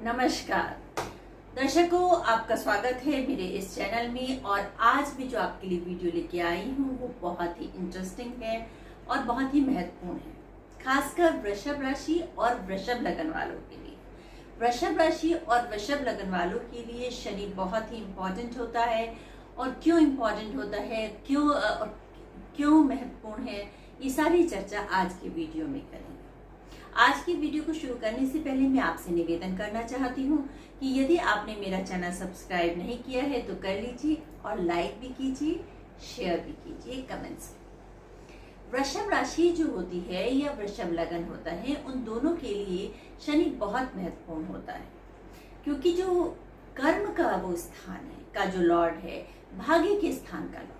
नमस्कार दर्शकों, आपका स्वागत है मेरे इस चैनल में। और आज भी जो आपके लिए वीडियो लेके आई हूँ वो बहुत ही इंटरेस्टिंग है और बहुत ही महत्वपूर्ण है, खासकर वृषभ राशि और वृषभ लगन वालों के लिए। वृषभ राशि और वृषभ लगन वालों के लिए शनि बहुत ही इम्पोर्टेंट होता है। और क्यों इम्पोर्टेंट होता है, क्यों महत्वपूर्ण है, ये सारी चर्चा आज की वीडियो में करेंगे। आज की वीडियो को शुरू करने से पहले मैं आपसे निवेदन करना चाहती हूँ कि यदि आपने मेरा चैनल सब्सक्राइब नहीं किया है तो कर लीजिए और लाइक भी कीजिए, शेयर भी कीजिए कमेंट्स में। वृषभ राशि जो होती है या वृषभ लगन होता है, उन दोनों के लिए शनि बहुत महत्वपूर्ण होता है, क्योंकि जो कर्म का वो स्थान है, का जो लॉर्ड है, भाग्य के स्थान का लॉर्ड है।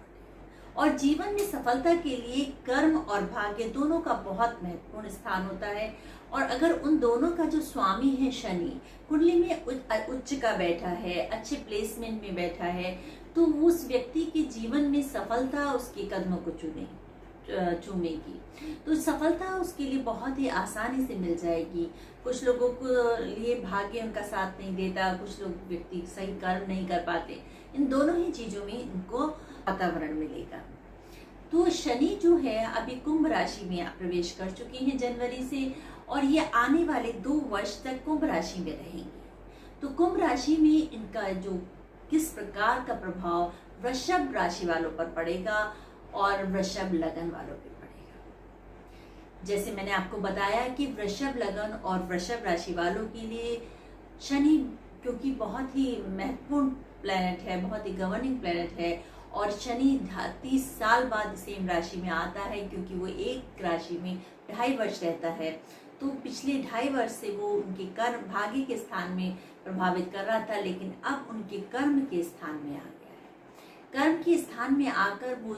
और जीवन में सफलता के लिए कर्म और भाग्य दोनों का बहुत महत्वपूर्ण स्थान होता है। और अगर उन दोनों का जो स्वामी है शनि कुंडली में उच्च का बैठा है, अच्छे प्लेसमेंट में बैठा है, तो उस व्यक्ति के जीवन में सफलता उसके कदमों को चूमेगी। तो सफलता उसके लिए बहुत ही आसानी से मिल जाएगी। कुछ लोगों को लिए भाग्य उनका साथ नहीं देता, कुछ लोग व्यक्ति सही कर्म नहीं कर पाते। इन दोनों ही चीजों में इनको वातावरण मिलेगा। तो शनि जो है अभी कुंभ राशि में प्रवेश कर चुके हैं जनवरी से, और ये आने वाले 2 वर्ष तक कुंभ राशि में रहेंगे। तो कुंभ राशि में इनका जो किस प्रकार का प्रभाव वृषभ राशि वालों पर पड़ेगा और वृषभ लगन वालों पर पड़ेगा। जैसे मैंने आपको बताया कि वृषभ लगन और वृषभ राशि वालों के लिए शनि, क्योंकि बहुत ही महत्वपूर्ण प्लेनेट है, बहुत ही गवर्निंग प्लेनेट है, और शनि 30 साल बाद सेम राशि में आता है, क्योंकि वो एक राशि में 2.5 वर्ष रहता है। तो पिछले 2.5 वर्ष से वो उनके कर्म भाग्य के स्थान में प्रभावित कर रहा था, लेकिन अब उनके कर्म के स्थान में आ गया है। कर्म के स्थान में आकर वो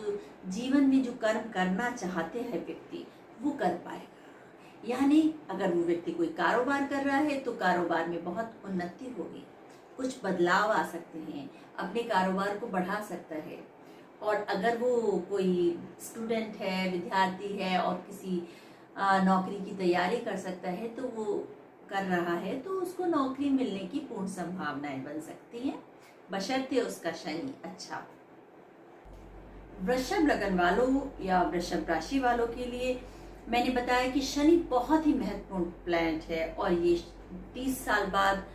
जीवन में जो कर्म करना चाहते हैं व्यक्ति, वो कर पाएगा। यानी अगर वो व्यक्ति कोई कारोबार कर रहा है तो कारोबार में बहुत उन्नति होगी, कुछ बदलाव आ सकते हैं, अपने कारोबार को बढ़ा सकता है। और अगर वो कोई स्टूडेंट है, विद्यार्थी है और किसी नौकरी की तैयारी कर सकता है, तो वो कर रहा है, तो उसको नौकरी मिलने की पूर्ण संभावनाएं बन सकती हैं, बशर्ते उसका शनि अच्छा हो। वृषभ लगन वालों या वृषभ राशि वालों के लिए मैंने बताया कि शनि बहुत ही महत्वपूर्ण प्लैनेट है, और ये 30 साल बाद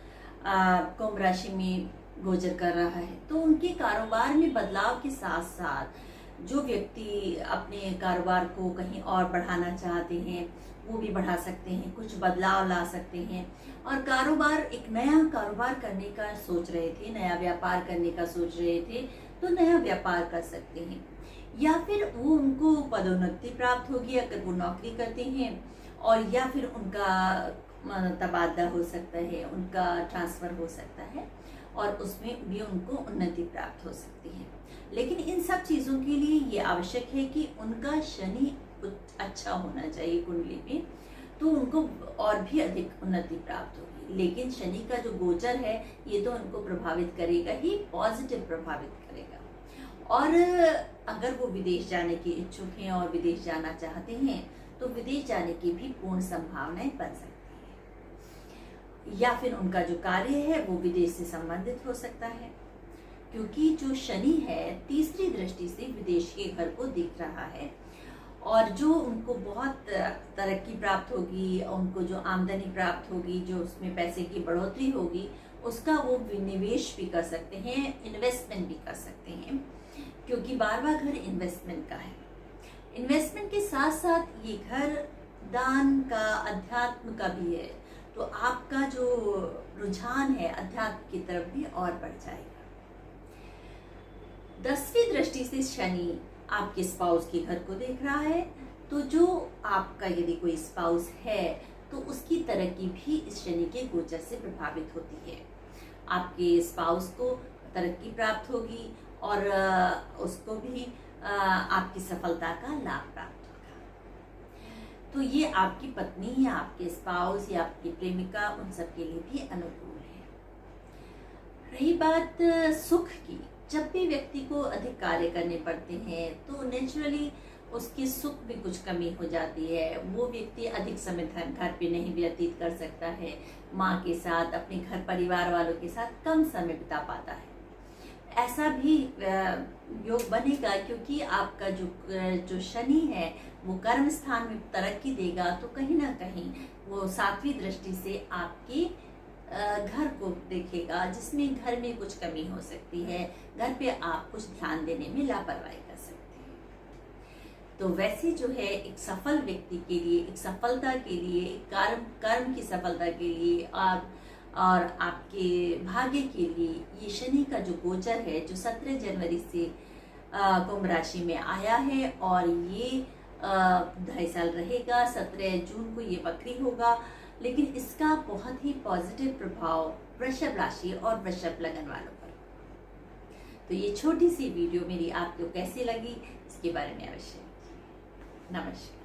कुंभ राशि में गोचर कर रहा है। तो उनके कारोबार में बदलाव के साथ साथ जो व्यक्ति अपने कारोबार को कहीं और बढ़ाना चाहते हैं वो भी बढ़ा सकते हैं, कुछ बदलाव ला सकते हैं। और कारोबार, एक नया कारोबार करने का सोच रहे थे, नया व्यापार करने का सोच रहे थे, तो नया व्यापार कर सकते हैं। या फिर वो उनको पदोन्नति प्राप्त होगी अगर वो नौकरी करते हैं, और या फिर उनका तबादला हो सकता है, उनका ट्रांसफर हो सकता है, और उसमें भी उनको उन्नति प्राप्त हो सकती है। लेकिन इन सब चीज़ों के लिए ये आवश्यक है कि उनका शनि अच्छा होना चाहिए कुंडली में, तो उनको और भी अधिक उन्नति प्राप्त होगी। लेकिन शनि का जो गोचर है ये तो उनको प्रभावित करेगा ही, पॉजिटिव प्रभावित करेगा। और अगर वो विदेश जाने के इच्छुक हैं और विदेश जाना चाहते हैं तो विदेश जाने की भी पूर्ण संभावनाएं बन सकती है। या फिर उनका जो कार्य है वो विदेश से संबंधित हो सकता है, क्योंकि जो शनि है तीसरी दृष्टि से विदेश के घर को देख रहा है, और जो उनको बहुत तरक्की प्राप्त होगी, उनको जो आमदनी प्राप्त होगी, जो उसमें पैसे की बढ़ोतरी होगी, उसका वो निवेश भी कर सकते हैं, इन्वेस्टमेंट भी कर सकते हैं, क्योंकि 12वां घर इन्वेस्टमेंट का है। इन्वेस्टमेंट के साथ साथ ये घर दान का, अध्यात्म का भी है, तो आपका जो रुझान है अध्यात्म की तरफ भी और बढ़ जाएगा। 10वीं दृष्टि से शनि आपके स्पाउस के घर को देख रहा है, तो जो आपका यदि कोई स्पाउस है तो उसकी तरक्की भी इस शनि के गोचर से प्रभावित होती है। आपके स्पाउस को तरक्की प्राप्त होगी और उसको भी आपकी सफलता का लाभ प्राप्त होगा। तो ये आपकी पत्नी या आपके स्पाउस या आपकी प्रेमिका, उन सब के लिए भी अनुकूल है। रही बात सुख की, जब भी व्यक्ति को अधिक कार्य करने पड़ते हैं तो नेचुरली उसके सुख में कुछ कमी हो जाती है। वो व्यक्ति अधिक समय घर पे नहीं व्यतीत कर सकता है, माँ के साथ, अपने घर परिवार वालों के साथ कम समय बिता पाता है। ऐसा भी योग बनेगा क्योंकि आपका जो शनि है वो कर्म स्थान में तरक्की देगा, तो कहीं ना कहीं वो सातवीं दृष्टि से आपके घर को देखेगा, जिसमें घर में कुछ कमी हो सकती है, घर पे आप कुछ ध्यान देने में लापरवाही कर सकते हैं। तो वैसे जो है एक सफल व्यक्ति के लिए, एक सफलता के लिए, कर्म की सफलता के लिए और आपके भाग्य के लिए ये शनि का जो गोचर है, जो 17 जनवरी से कुंभ राशि में आया है और ये 2.5 साल रहेगा। 17 जून को ये वक्री होगा, लेकिन इसका बहुत ही पॉजिटिव प्रभाव वृषभ राशि और वृषभ लगन वालों पर। तो ये छोटी सी वीडियो मेरी आपको कैसी लगी, इसके बारे में अवश्य। नमस्कार।